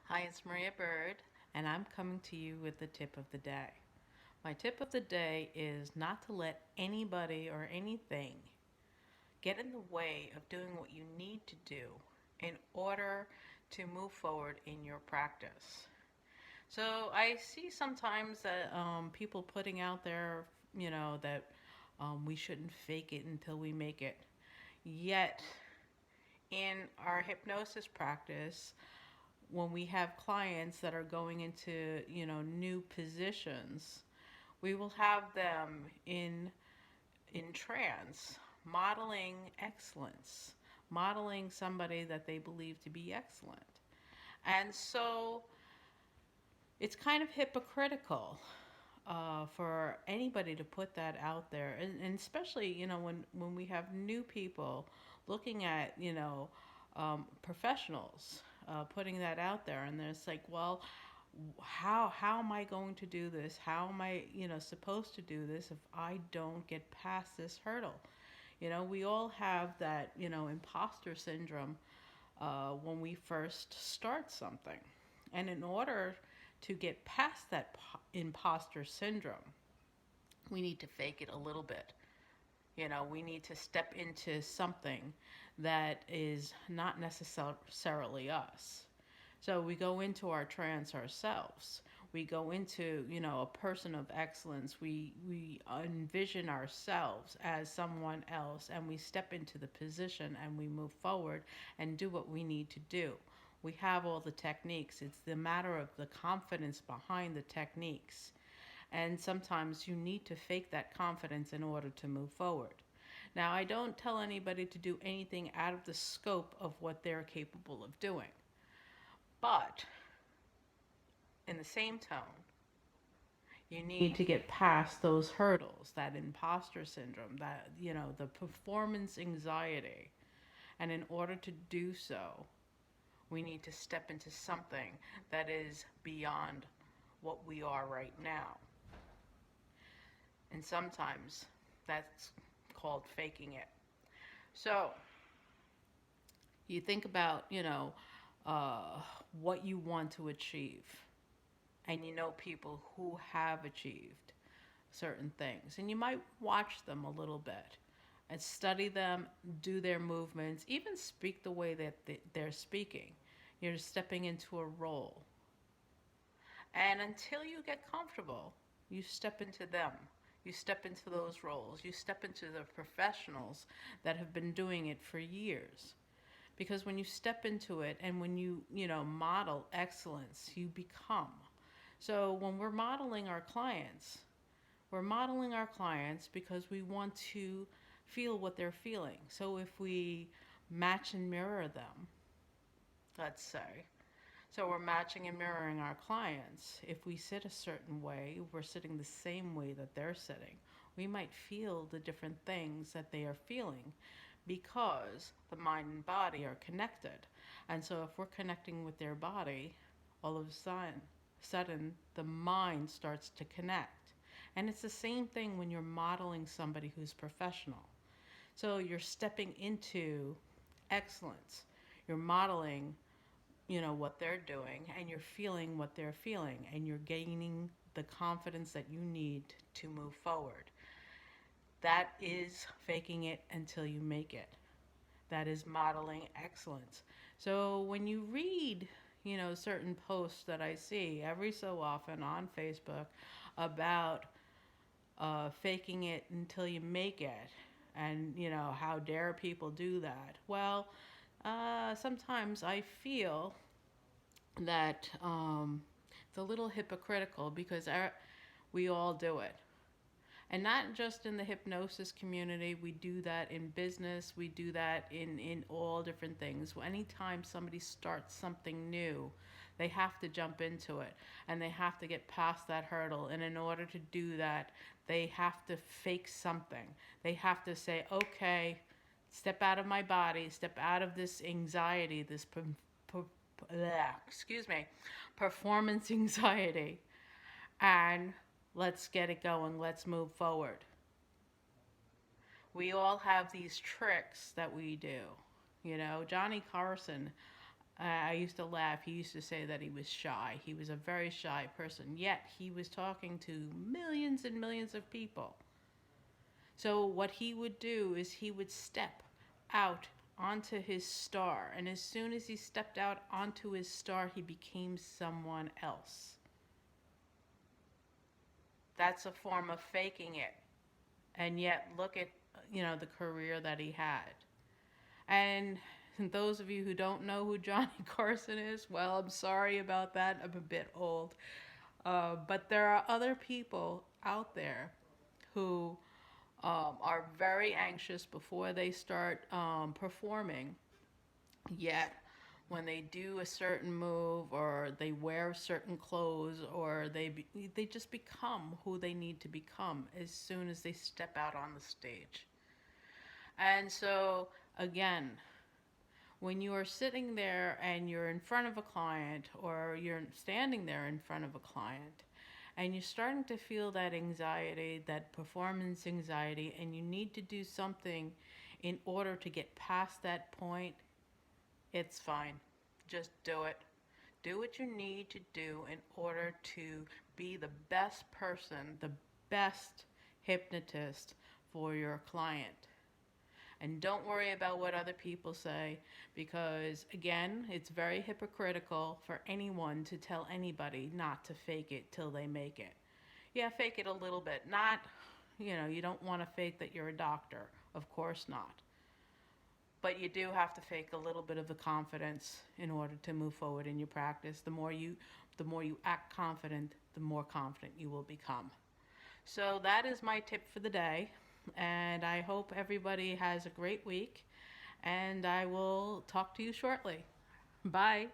Hi, it's Maria Bird, and I'm coming to you with the tip of the day. My tip of the day is not to let anybody or anything get in the way of doing what you need to do in order to move forward in your practice. So I see sometimes that people putting out there, that we shouldn't fake it until we make it. Yet, in our hypnosis practice, when we have clients that are going into new positions, we will have them in trance, modeling excellence, modeling somebody that they believe to be excellent. And so it's kind of hypocritical for anybody to put that out there, and especially when we have new people looking at professionals putting that out there, and it's like, well, how am I going to do this? How am I supposed to do this if I don't get past this hurdle? We all have that imposter syndrome when we first start something, and in order to get past that imposter syndrome, we need to fake it a little bit. We need to step into something that is not necessarily us. So we go into our trance ourselves. We go into, a person of excellence. We envision ourselves as someone else, and we step into the position and we move forward and do what we need to do. We have all the techniques. It's the matter of the confidence behind the techniques. And sometimes you need to fake that confidence in order to move forward. Now, I don't tell anybody to do anything out of the scope of what they're capable of doing. But in the same tone, you need to get past those hurdles, that imposter syndrome, that, the performance anxiety. And in order to do so, we need to step into something that is beyond what we are right now. And sometimes that's called faking it. So you think about, uh, what you want to achieve, and people who have achieved certain things, and you might watch them a little bit and study them, do their movements, even speak the way that they're speaking. You're stepping into a role, and until you get comfortable, you step into them. You step into those roles. You step into the professionals that have been doing it for years. Because when you step into it and when you model excellence, you become. So when we're modeling our clients because we want to feel what they're feeling. So if we match and mirror them, let's say, so we're matching and mirroring our clients. If we sit a certain way, we're sitting the same way that they're sitting. We might feel the different things that they are feeling because the mind and body are connected. And so if we're connecting with their body, all of a sudden the mind starts to connect. And it's the same thing when you're modeling somebody who's professional. So you're stepping into excellence. You're modeling what they're doing, and you're feeling what they're feeling, and you're gaining the confidence that you need to move forward. That is faking it until you make it. That is modeling excellence. So when you read certain posts that I see every so often on Facebook about faking it until you make it, and how dare people do that. Well, sometimes I feel that it's a little hypocritical because we all do it. And not just in the hypnosis community, we do that in business, we do that in all different things. Anytime somebody starts something new, they have to jump into it and they have to get past that hurdle. And in order to do that, they have to fake something. They have to say, okay, step out of my body, step out of this anxiety, this excuse me, performance anxiety, and let's get it going. Let's move forward. We all have these tricks that we do. Johnny Carson I used to laugh. He used to say that he was shy. He was a very shy person, yet he was talking to millions and millions of people. So, what he would do is he would step out onto his star, and as soon as he stepped out onto his star, he became someone else. That's a form of faking it. And yet, look at, the career that he had. And those of you who don't know who Johnny Carson is, well, I'm sorry about that. I'm a bit old. But there are other people out there who are very anxious before they start performing. Yet, when they do a certain move or they wear certain clothes or they just become who they need to become as soon as they step out on the stage. And so, again, when you are sitting there and you're in front of a client or you're standing there in front of a client and you're starting to feel that anxiety, that performance anxiety, and you need to do something in order to get past that point, it's fine. Just do it. Do what you need to do in order to be the best person, the best hypnotist for your client. And don't worry about what other people say because, again, it's very hypocritical for anyone to tell anybody not to fake it till they make it. Yeah, fake it a little bit. Not, you don't want to fake that you're a doctor. Of course not. But you do have to fake a little bit of the confidence in order to move forward in your practice. The more you act confident, the more confident you will become. So that is my tip for the day. And I hope everybody has a great week. And I will talk to you shortly. Bye.